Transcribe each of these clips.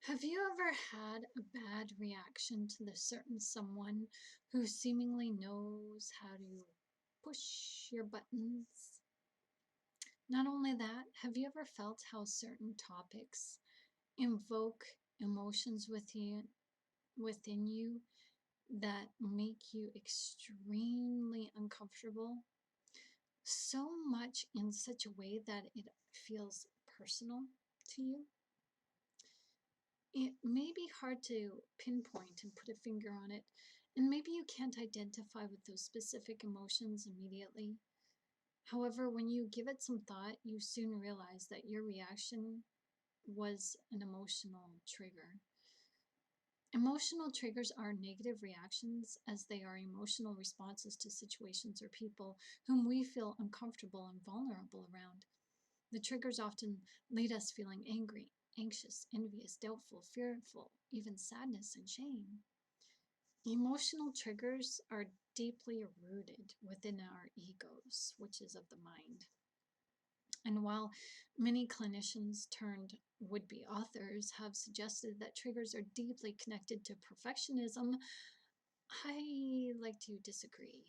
Have you ever had a bad reaction to the certain someone who seemingly knows how to push your buttons? Not only that, have you ever felt how certain topics invoke emotions within you that make you extremely uncomfortable? So much in such a way that it feels personal to you? It may be hard to pinpoint and put a finger on it, and maybe you can't identify with those specific emotions immediately. However, when you give it some thought, you soon realize that your reaction was an emotional trigger. Emotional triggers are negative reactions as they are emotional responses to situations or people whom we feel uncomfortable and vulnerable around. The triggers often lead us feeling angry, anxious, envious, doubtful, fearful, even sadness and shame. Emotional triggers are deeply rooted within our egos, which is of the mind. And while many clinicians turned would-be authors have suggested that triggers are deeply connected to perfectionism, I like to disagree.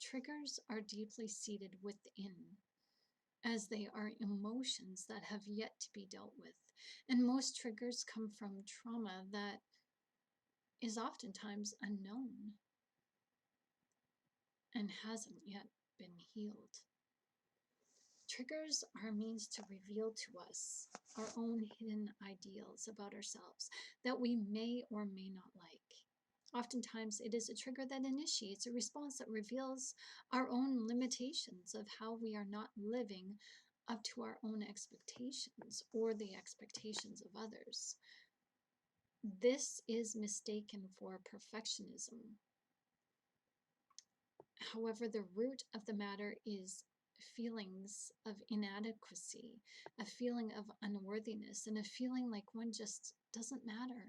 Triggers are deeply seated within, as they are emotions that have yet to be dealt with. And most triggers come from trauma that is oftentimes unknown and hasn't yet been healed. Triggers are a means to reveal to us our own hidden ideals about ourselves that we may or may not like. Oftentimes, it is a trigger that initiates a response that reveals our own limitations of how we are not living up to our own expectations or the expectations of others. This is mistaken for perfectionism. However, the root of the matter is feelings of inadequacy, a feeling of unworthiness, and a feeling like one just doesn't matter.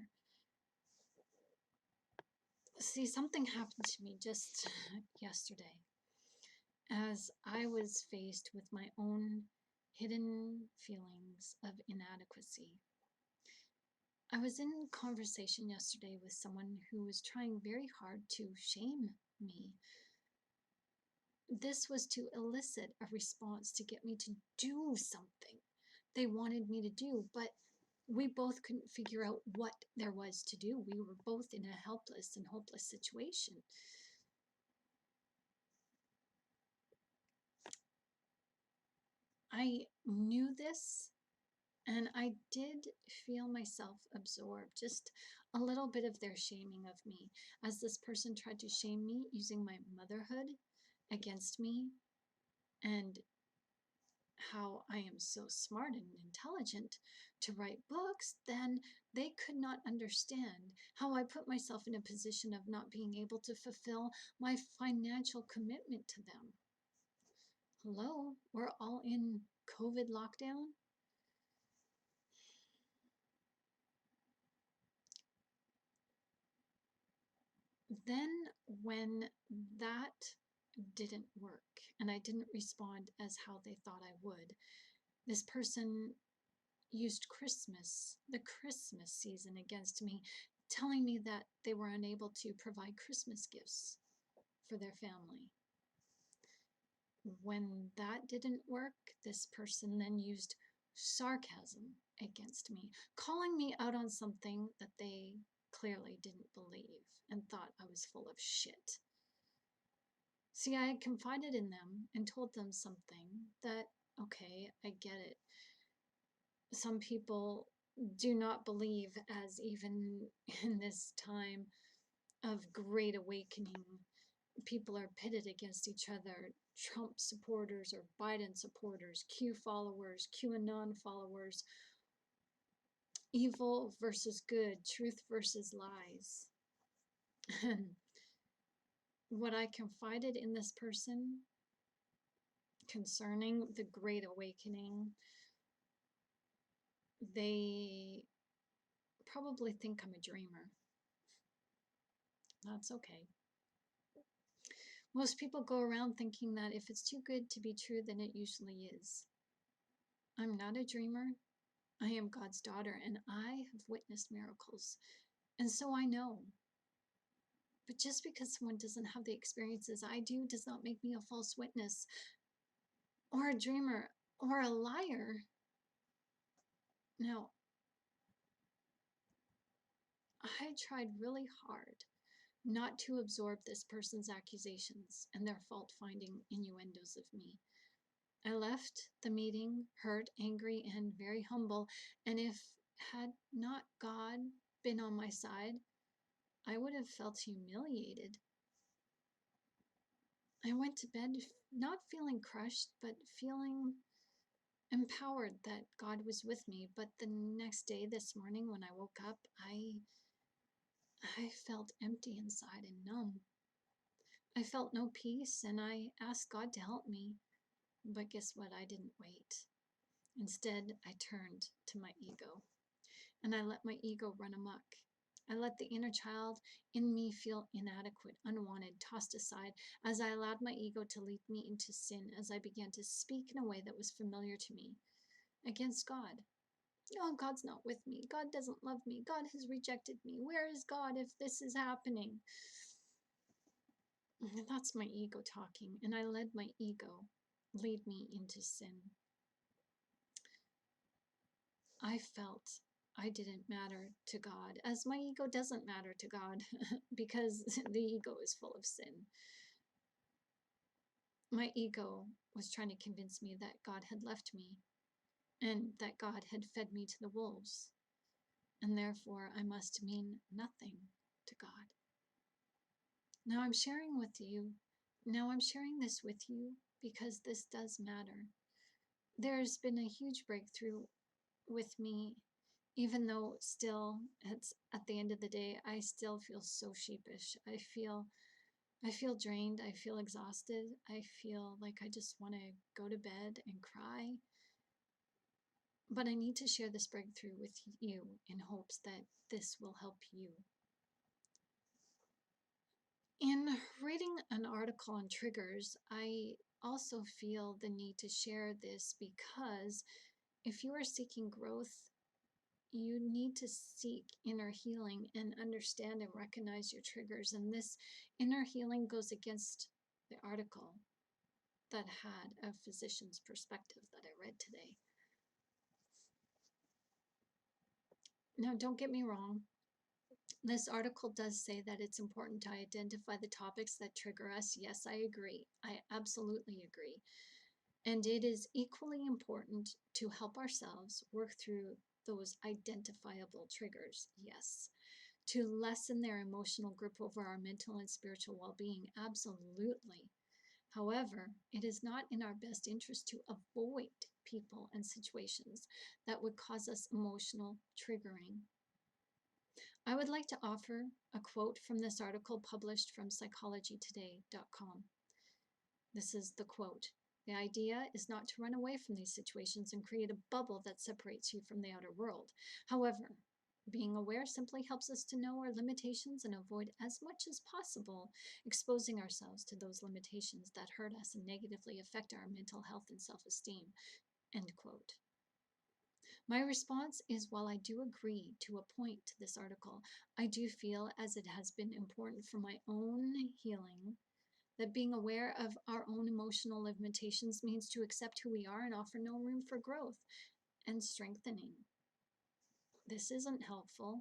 See, something happened to me just yesterday as I was faced with my own hidden feelings of inadequacy. I was in conversation yesterday with someone who was trying very hard to shame me. This was to elicit a response to get me to do something they wanted me to do, but we both couldn't figure out what there was to do. We were both in a helpless and hopeless situation. I knew this, and I did feel myself absorb just a little bit of their shaming of me as this person tried to shame me using my motherhood against me and how I am so smart and intelligent to write books, then they could not understand how I put myself in a position of not being able to fulfill my financial commitment to them. Hello, we're all in COVID lockdown. Then when that didn't work and I didn't respond as how they thought I would, this person used the Christmas season against me, telling me that they were unable to provide Christmas gifts for their family. When that didn't work, this person then used sarcasm against me, calling me out on something that they clearly didn't believe and thought I was full of shit. See, I had confided in them and told them something that, okay, I get it. Some people do not believe, as even in this time of great awakening, people are pitted against each other. Trump supporters or Biden supporters, Q followers, QAnon followers, evil versus good, truth versus lies. And what I confided in this person concerning the great awakening, they probably think I'm a dreamer. That's okay. Most people go around thinking that if it's too good to be true, then it usually is. I'm not a dreamer. I am God's daughter and I have witnessed miracles. And so I know. But just because someone doesn't have the experiences I do does not make me a false witness or a dreamer or a liar. Now, I tried really hard not to absorb this person's accusations and their fault finding innuendos of me. I left the meeting hurt, angry, and very humble. And if had not God been on my side, I would have felt humiliated. I went to bed not feeling crushed, but feeling empowered that God was with me. But the next day, this morning, when I woke up, I felt empty inside and numb. I felt no peace, and I asked God to help me. But guess what? I didn't wait. Instead, I turned to my ego, and I let my ego run amok. I let the inner child in me feel inadequate, unwanted, tossed aside, as I allowed my ego to lead me into sin, as I began to speak in a way that was familiar to me, against God. Oh, God's not with me. God doesn't love me. God has rejected me. Where is God if this is happening? And that's my ego talking, and I let my ego lead me into sin. I felt I didn't matter to God, as my ego doesn't matter to God because the ego is full of sin. My ego was trying to convince me that God had left me and that God had fed me to the wolves, and therefore I must mean nothing to God. Now I'm sharing this with you because this does matter. There's been a huge breakthrough with me, even though still it's at the end of the day, I still feel so sheepish. I feel drained. I feel exhausted. I feel like I just want to go to bed and cry. But I need to share this breakthrough with you in hopes that this will help you. In reading an article on triggers, I also feel the need to share this because if you are seeking growth, you need to seek inner healing and understand and recognize your triggers. And this inner healing goes against the article that had a physician's perspective that I read today. Now, don't get me wrong. This article does say that it's important to identify the topics that trigger us. Yes, I agree. I absolutely agree. And it is equally important to help ourselves work through those identifiable triggers. Yes. To lessen their emotional grip over our mental and spiritual well-being. Absolutely. However, it is not in our best interest to avoid people and situations that would cause us emotional triggering. I would like to offer a quote from this article published from psychologytoday.com. This is the quote. The idea is not to run away from these situations and create a bubble that separates you from the outer world. However, being aware simply helps us to know our limitations and avoid as much as possible exposing ourselves to those limitations that hurt us and negatively affect our mental health and self-esteem. End quote. My response is, while I do agree to a point to this article, I do feel as it has been important for my own healing that being aware of our own emotional limitations means to accept who we are and offer no room for growth and strengthening. This isn't helpful.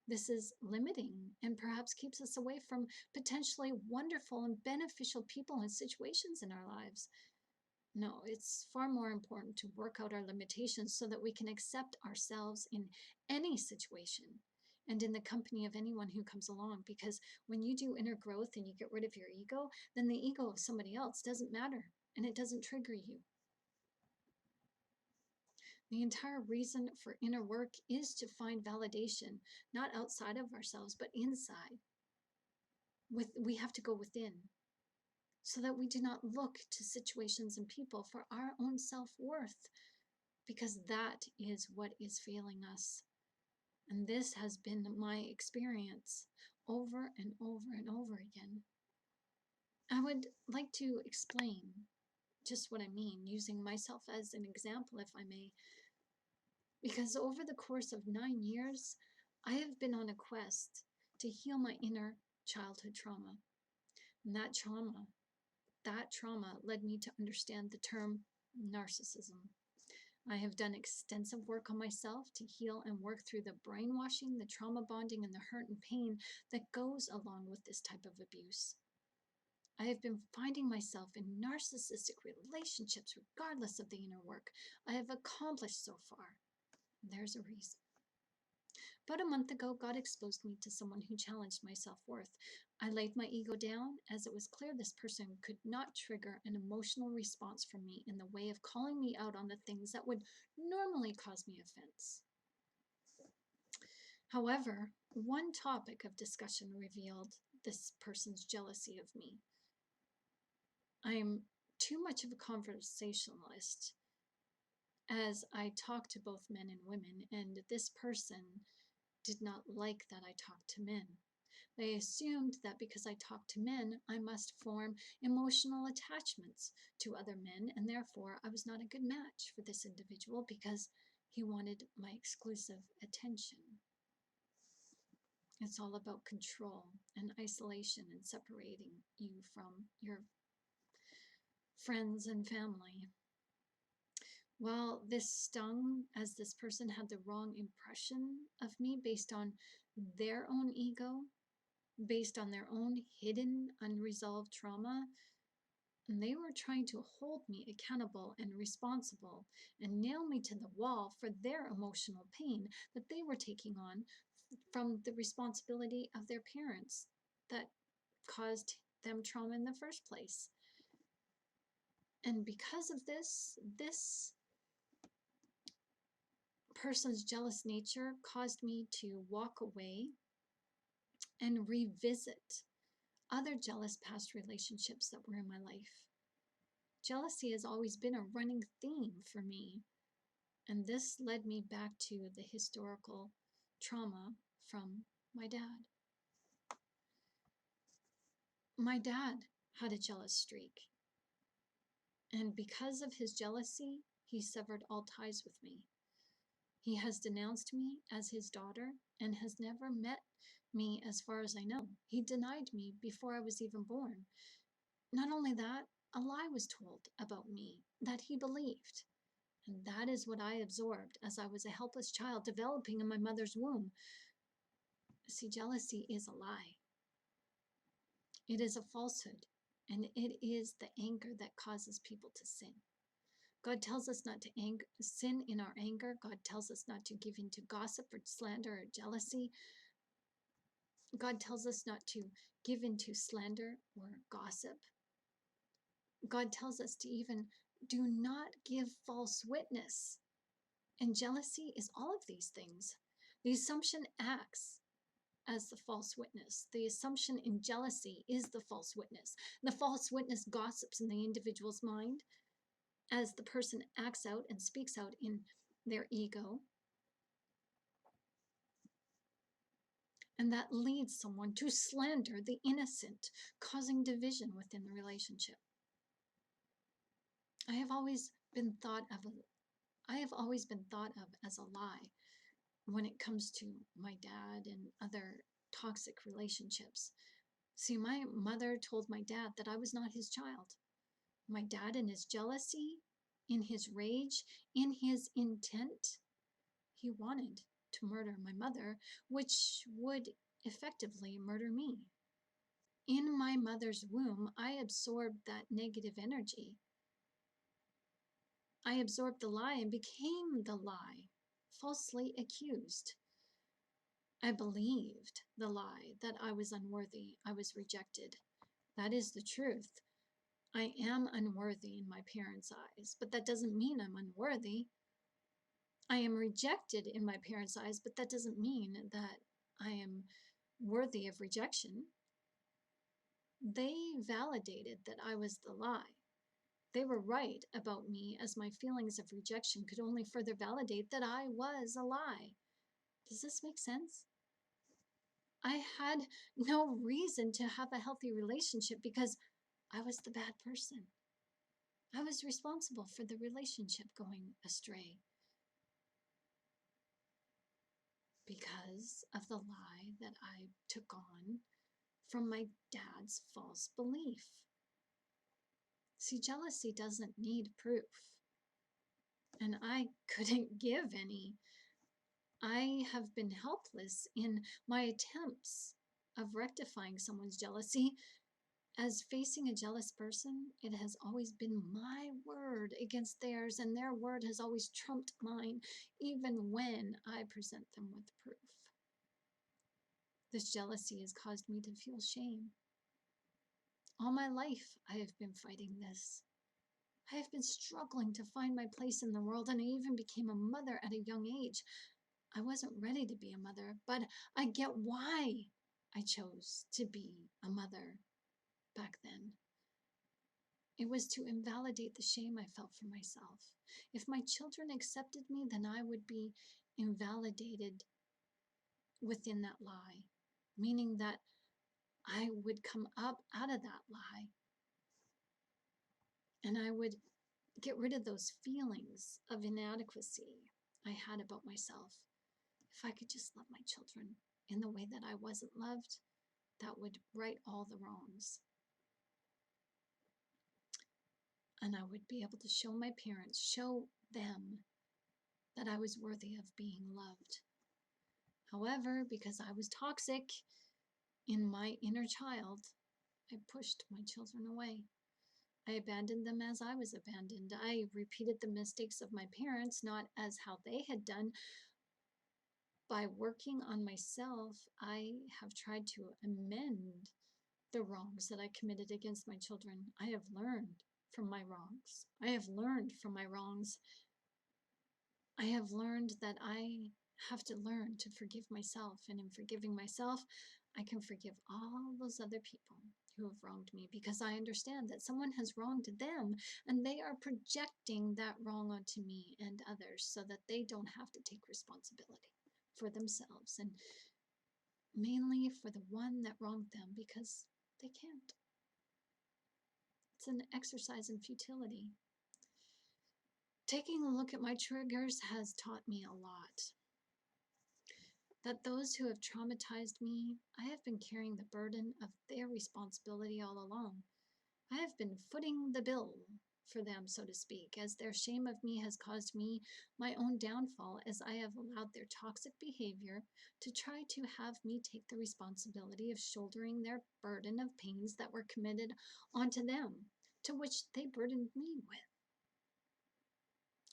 This is limiting and perhaps keeps us away from potentially wonderful and beneficial people and situations in our lives. No, it's far more important to work out our limitations so that we can accept ourselves in any situation and in the company of anyone who comes along. Because when you do inner growth and you get rid of your ego, then the ego of somebody else doesn't matter and it doesn't trigger you. The entire reason for inner work is to find validation, not outside of ourselves, but inside. We have to go within so that we do not look to situations and people for our own self-worth, because that is what is failing us. And this has been my experience over and over and over again. I would like to explain just what I mean, using myself as an example, if I may. Because over the course of 9 years, I have been on a quest to heal my inner childhood trauma. And that trauma led me to understand the term narcissism. I have done extensive work on myself to heal and work through the brainwashing, the trauma bonding, and the hurt and pain that goes along with this type of abuse. I have been finding myself in narcissistic relationships regardless of the inner work I have accomplished so far. There's a reason. About a month ago, God exposed me to someone who challenged my self-worth. I laid my ego down as it was clear this person could not trigger an emotional response from me in the way of calling me out on the things that would normally cause me offense. However, one topic of discussion revealed this person's jealousy of me. I am too much of a conversationalist as I talk to both men and women, and this person did not like that I talked to men. They assumed that because I talk to men, I must form emotional attachments to other men, and therefore I was not a good match for this individual because he wanted my exclusive attention. It's all about control and isolation and separating you from your friends and family. Well, this stung as this person had the wrong impression of me based on their own ego, based on their own hidden, unresolved trauma. And they were trying to hold me accountable and responsible and nail me to the wall for their emotional pain that they were taking on from the responsibility of their parents that caused them trauma in the first place. And because of this person's jealous nature caused me to walk away and revisit other jealous past relationships that were in my life. Jealousy has always been a running theme for me, and this led me back to the historical trauma from my dad. My dad had a jealous streak, and because of his jealousy, he severed all ties with me. He has denounced me as his daughter and has never met me as far as I know. He denied me before I was even born. Not only that, a lie was told about me that he believed. And that is what I absorbed as I was a helpless child developing in my mother's womb. See, jealousy is a lie. It is a falsehood. And it is the anger that causes people to sin. God tells us not to sin in our anger. God tells us not to give in to gossip or slander or jealousy. God tells us not to give in to slander or gossip. God tells us to even do not give false witness. And jealousy is all of these things. The assumption acts as the false witness. The assumption in jealousy is the false witness. The false witness gossips in the individual's mind as the person acts out and speaks out in their ego. And that leads someone to slander the innocent, causing division within the relationship. I have always been thought of as a lie when it comes to my dad and other toxic relationships. See, my mother told my dad that I was not his child. My dad, in his jealousy, in his rage, in his intent, he wanted to murder my mother, which would effectively murder me. In my mother's womb, I absorbed that negative energy. I absorbed the lie and became the lie, falsely accused. I believed the lie that I was unworthy, I was rejected. That is the truth. I am unworthy in my parents' eyes, but that doesn't mean I'm unworthy. I am rejected in my parents' eyes, but that doesn't mean that I am worthy of rejection. They validated that I was the lie. They were right about me, as my feelings of rejection could only further validate that I was a lie. Does this make sense? I had no reason to have a healthy relationship because I was the bad person. I was responsible for the relationship going astray. because of the lie that I took on from my dad's false belief. See, jealousy doesn't need proof, and I couldn't give any. I have been helpless in my attempts of rectifying someone's jealousy. As facing a jealous person, it has always been my word against theirs, and their word has always trumped mine, even when I present them with proof. This jealousy has caused me to feel shame. All my life, I have been fighting this. I have been struggling to find my place in the world, and I even became a mother at a young age. I wasn't ready to be a mother, but I get why I chose to be a mother back then. It was to invalidate the shame I felt for myself. If my children accepted me, then I would be invalidated within that lie, meaning that I would come up out of that lie and I would get rid of those feelings of inadequacy I had about myself. If I could just love my children in the way that I wasn't loved, that would right all the wrongs. And I would be able to show my parents, show them that I was worthy of being loved. However, because I was toxic in my inner child, I pushed my children away. I abandoned them as I was abandoned. I repeated the mistakes of my parents, not as how they had done. By working on myself, I have tried to amend the wrongs that I committed against my children. I have learned from my wrongs. I have learned from my wrongs. I have learned that I have to learn to forgive myself. And in forgiving myself, I can forgive all those other people who have wronged me, because I understand that someone has wronged them and they are projecting that wrong onto me and others so that they don't have to take responsibility for themselves, and mainly for the one that wronged them, because they can't. It's an exercise in futility. Taking a look at my triggers has taught me a lot. That those who have traumatized me, I have been carrying the burden of their responsibility all along. I have been footing the bill for them, so to speak, as their shame of me has caused me my own downfall, as I have allowed their toxic behavior to try to have me take the responsibility of shouldering their burden of pains that were committed onto them, to which they burdened me with.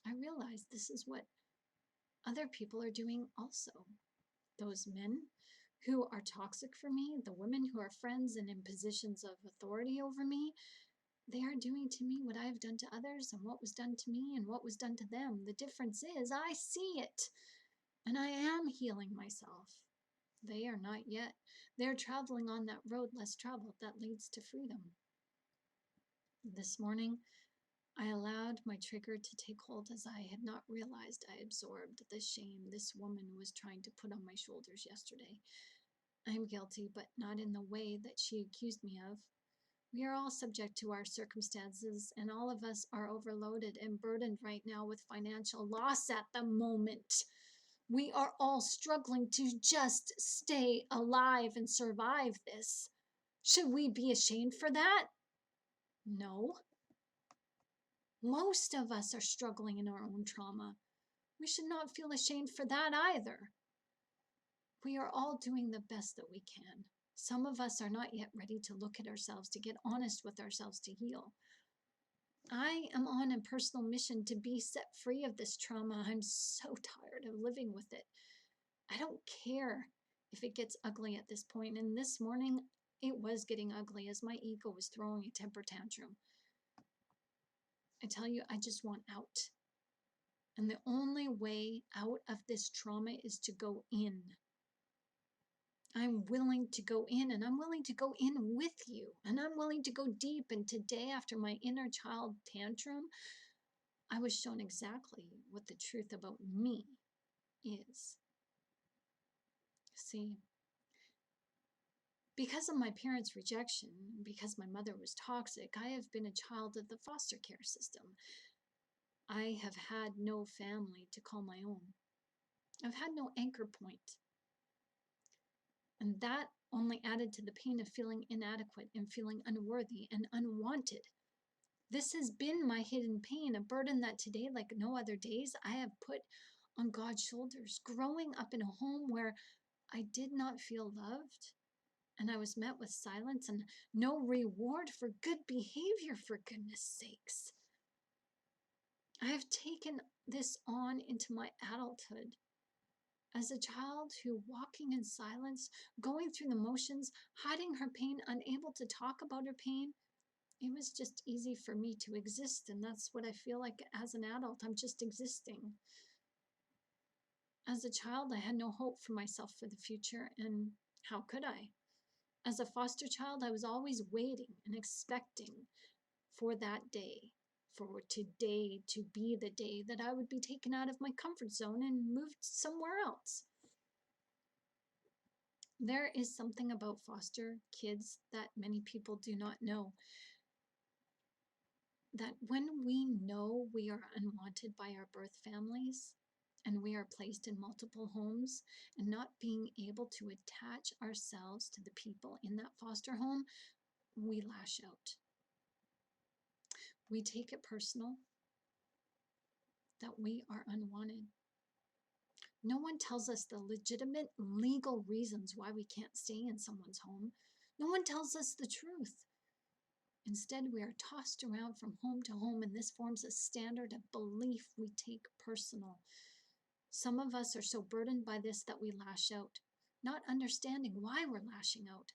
I realize this is what other people are doing also. Those men who are toxic for me, the women who are friends and in positions of authority over me, they are doing to me what I have done to others, and what was done to me and what was done to them. The difference is I see it, and I am healing myself. They are not yet. They're traveling on that road less traveled that leads to freedom. This morning, I allowed my trigger to take hold, as I had not realized I absorbed the shame this woman was trying to put on my shoulders yesterday. I am guilty, but not in the way that she accused me of. We are all subject to our circumstances, and all of us are overloaded and burdened right now with financial loss at the moment. We are all struggling to just stay alive and survive this. Should we be ashamed for that? No. Most of us are struggling in our own trauma. We should not feel ashamed for that either. We are all doing the best that we can. Some of us are not yet ready to look at ourselves, to get honest with ourselves, to heal. I am on a personal mission to be set free of this trauma. I'm so tired of living with it. I don't care if it gets ugly at this point. And this morning, it was getting ugly as my ego was throwing a temper tantrum. I tell you, I just want out. And the only way out of this trauma is to go in. I'm willing to go in, and I'm willing to go in with you, and I'm willing to go deep. And today, after my inner child tantrum, I was shown exactly what the truth about me is. See, because of my parents' rejection, because my mother was toxic, I have been a child of the foster care system. I have had no family to call my own. I've had no anchor point. And that only added to the pain of feeling inadequate and feeling unworthy and unwanted. This has been my hidden pain, a burden that today, like no other days, I have put on God's shoulders. Growing up in a home where I did not feel loved, and I was met with silence and no reward for good behavior, for goodness sakes. I have taken this on into my adulthood. As a child who, walking in silence, going through the motions, hiding her pain, unable to talk about her pain, it was just easy for me to exist. And that's what I feel like as an adult. I'm just existing. As a child, I had no hope for myself for the future. And how could I? As a foster child, I was always waiting and expecting for that day, for today to be the day that I would be taken out of my comfort zone and moved somewhere else. There is something about foster kids that many people do not know. That when we know we are unwanted by our birth families and we are placed in multiple homes and not being able to attach ourselves to the people in that foster home, we lash out. We take it personal that we are unwanted. No one tells us the legitimate legal reasons why we can't stay in someone's home. No one tells us the truth. Instead, we are tossed around from home to home, and this forms a standard of belief we take personal. Some of us are so burdened by this that we lash out, not understanding why we're lashing out.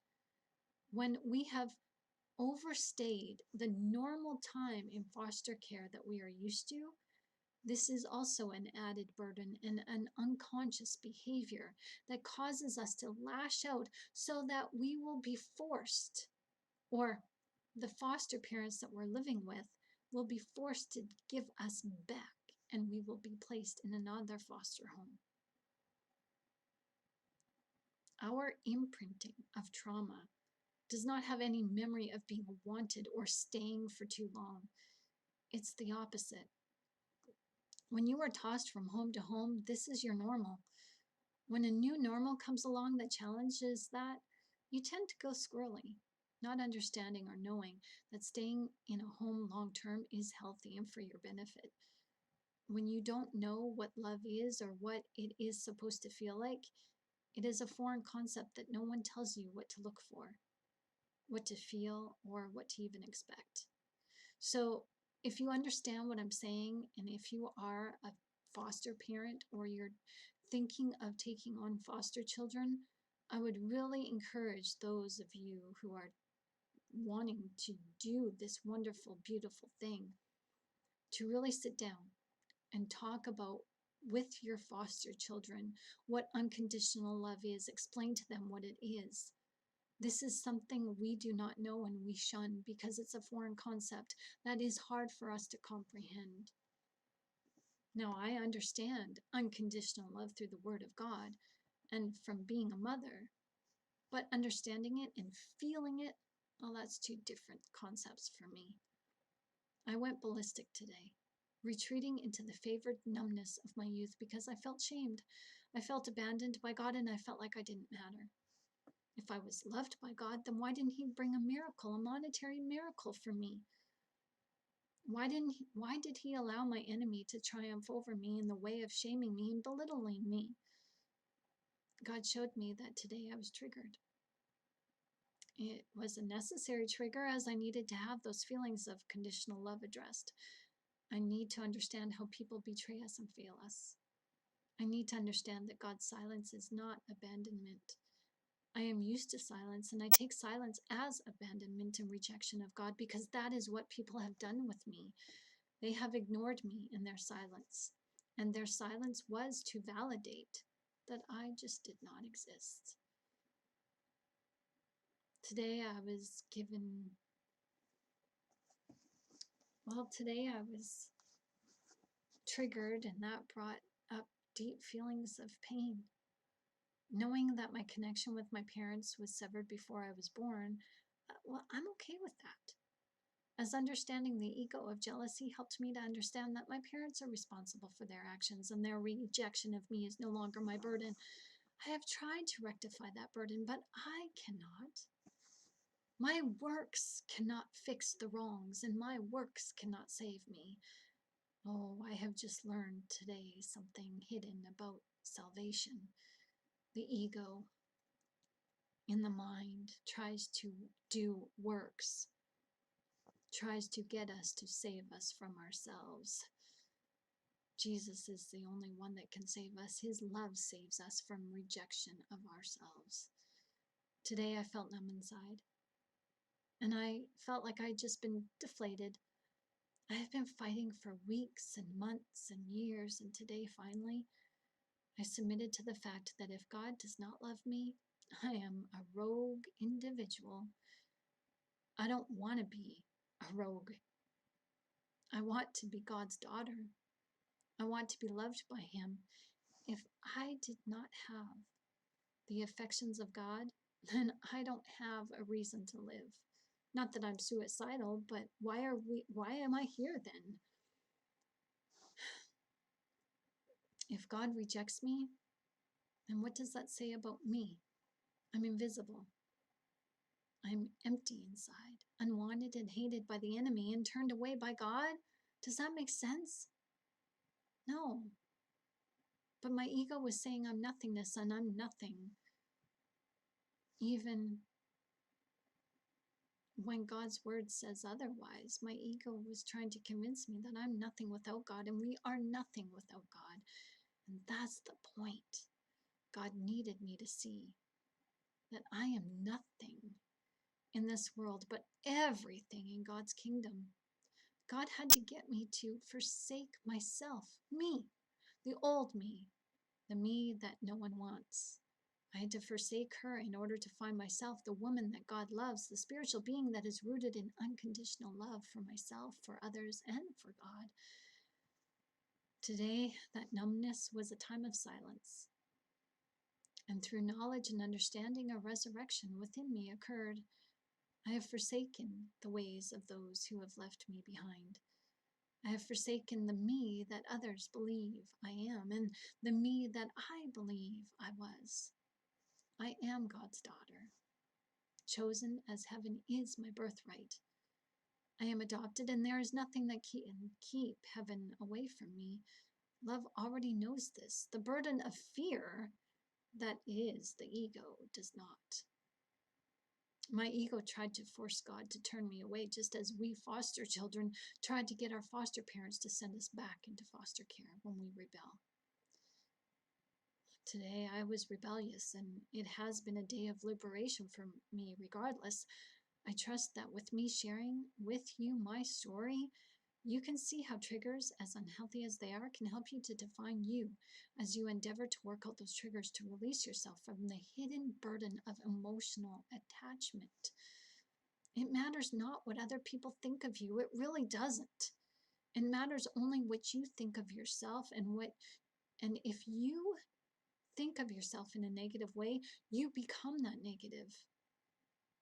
When we have overstayed the normal time in foster care that we are used to, this is also an added burden and an unconscious behavior that causes us to lash out so that we will be forced, or the foster parents that we're living with will be forced to give us back, and we will be placed in another foster home. Our imprinting of trauma does not have any memory of being wanted or staying for too long. It's the opposite. When you are tossed from home to home, this is your normal. When a new normal comes along that challenges that, you tend to go squirrely, not understanding or knowing that staying in a home long term is healthy and for your benefit. When you don't know what love is or what it is supposed to feel like, it is a foreign concept that no one tells you what to look for, what to feel, or what to even expect. So if you understand what I'm saying, and if you are a foster parent or you're thinking of taking on foster children, I would really encourage those of you who are wanting to do this wonderful, beautiful thing to really sit down and talk about with your foster children what unconditional love is. Explain to them what it is. This is something we do not know and we shun because it's a foreign concept that is hard for us to comprehend. Now, I understand unconditional love through the Word of God and from being a mother, but understanding it and feeling it, well, that's two different concepts for me. I went ballistic today, retreating into the favored numbness of my youth because I felt shamed. I felt abandoned by God and I felt like I didn't matter. If I was loved by God, then why didn't He bring a miracle, a monetary miracle for me? Why did He allow my enemy to triumph over me in the way of shaming me and belittling me? God showed me that today I was triggered. It was a necessary trigger as I needed to have those feelings of conditional love addressed. I need to understand how people betray us and fail us. I need to understand that God's silence is not abandonment. I am used to silence, and I take silence as abandonment and rejection of God because that is what people have done with me. They have ignored me in their silence, and their silence was to validate that I just did not exist. Today I was triggered, and that brought up deep feelings of pain. Knowing that my connection with my parents was severed before I was born, well, I'm okay with that. As understanding the ego of jealousy helped me to understand that my parents are responsible for their actions and their rejection of me is no longer my burden. I have tried to rectify that burden, but I cannot. My works cannot fix the wrongs, and my works cannot save me. Oh, I have just learned today something hidden about salvation. The ego in the mind tries to do works, tries to get us to save us from ourselves. Jesus is the only one that can save us. His love saves us from rejection of ourselves. Today I felt numb inside, and I felt like I'd just been deflated. I have been fighting for weeks and months and years, and today finally I submitted to the fact that if God does not love me, I am a rogue individual. I don't want to be a rogue. I want to be God's daughter. I want to be loved by Him. If I did not have the affections of God, then I don't have a reason to live. Not that I'm suicidal, but why am I here then? If God rejects me, then what does that say about me? I'm invisible. I'm empty inside, unwanted and hated by the enemy and turned away by God. Does that make sense? No. But my ego was saying I'm nothingness and I'm nothing. Even when God's word says otherwise, my ego was trying to convince me that I'm nothing without God, and we are nothing without God. And that's the point. God needed me to see that I am nothing in this world, but everything in God's kingdom. God had to get me to forsake myself, me, the old me, the me that no one wants. I had to forsake her in order to find myself, the woman that God loves, the spiritual being that is rooted in unconditional love for myself, for others, and for God. Today, that numbness was a time of silence. And through knowledge and understanding, a resurrection within me occurred. I have forsaken the ways of those who have left me behind. I have forsaken the me that others believe I am and the me that I believe I was. I am God's daughter. Chosen as heaven is my birthright. I am adopted, and there is nothing that can keep heaven away from me. Love already knows this. The burden of fear that is the ego does not. My ego tried to force God to turn me away, just as we foster children tried to get our foster parents to send us back into foster care when we rebel. Today I was rebellious, and it has been a day of liberation for me regardless. I trust that with me sharing with you my story, you can see how triggers, as unhealthy as they are, can help you to define you as you endeavor to work out those triggers to release yourself from the hidden burden of emotional attachment. It matters not what other people think of you. It really doesn't. It matters only what you think of yourself, and if you think of yourself in a negative way, you become that negative.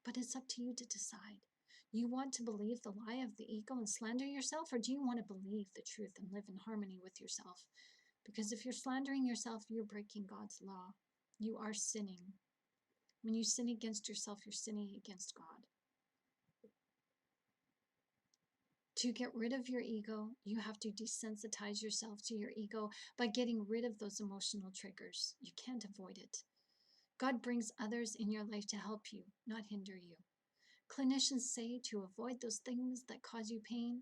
But it's up to you to decide. You want to believe the lie of the ego and slander yourself, or do you want to believe the truth and live in harmony with yourself? Because if you're slandering yourself, you're breaking God's law. You are sinning. When you sin against yourself, you're sinning against God. To get rid of your ego, you have to desensitize yourself to your ego by getting rid of those emotional triggers. You can't avoid it. God brings others in your life to help you, not hinder you. Clinicians say to avoid those things that cause you pain,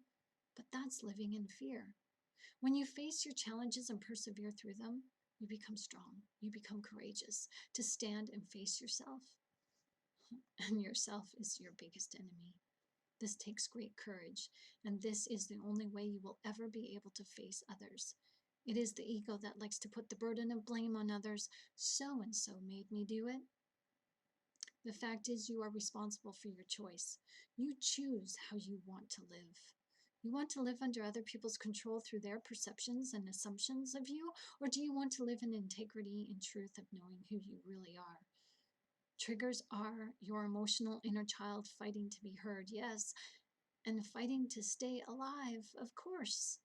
but that's living in fear. When you face your challenges and persevere through them, you become strong. You become courageous to stand and face yourself. And yourself is your biggest enemy. This takes great courage, and this is the only way you will ever be able to face others. It is the ego that likes to put the burden of blame on others. So and so made me do it. The fact is, you are responsible for your choice. You choose how you want to live. You want to live under other people's control through their perceptions and assumptions of you, or do you want to live in integrity and truth of knowing who you really are? Triggers are your emotional inner child fighting to be heard, yes, and fighting to stay alive, of course.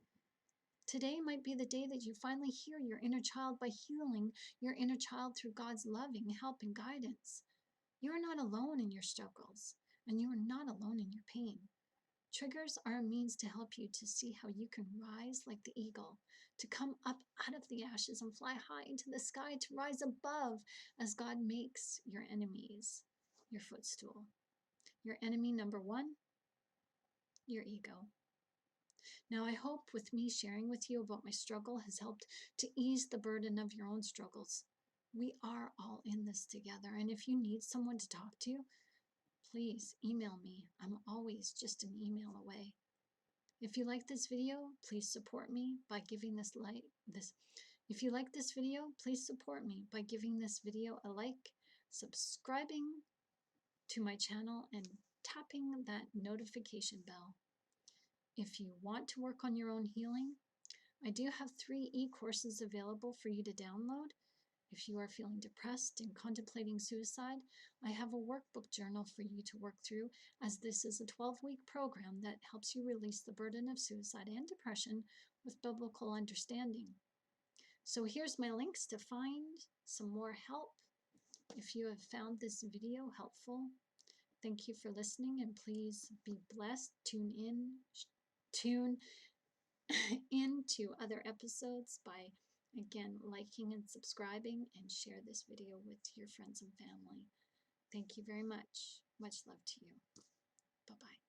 Today might be the day that you finally hear your inner child by healing your inner child through God's loving help and guidance. You are not alone in your struggles, and you are not alone in your pain. Triggers are a means to help you to see how you can rise like the eagle, to come up out of the ashes and fly high into the sky, to rise above as God makes your enemies your footstool. Your enemy number one, your ego. Now, I hope with me sharing with you about my struggle has helped to ease the burden of your own struggles. We are all in this together, and if you need someone to talk to, please email me. I'm always just an email away. If you like this video, please support me by giving this If you like this video, please support me by giving this video a like, subscribing to my channel, and tapping that notification bell. If you want to work on your own healing, I do have 3 e-courses available for you to download. If you are feeling depressed and contemplating suicide, I have a workbook journal for you to work through, as this is a 12-week program that helps you release the burden of suicide and depression with biblical understanding. So here's my links to find some more help. If you have found this video helpful, thank you for listening, and please be blessed. Tune into other episodes by, again, liking and subscribing, and share this video with your friends and family. Thank you very much. Much love to you. Bye-bye.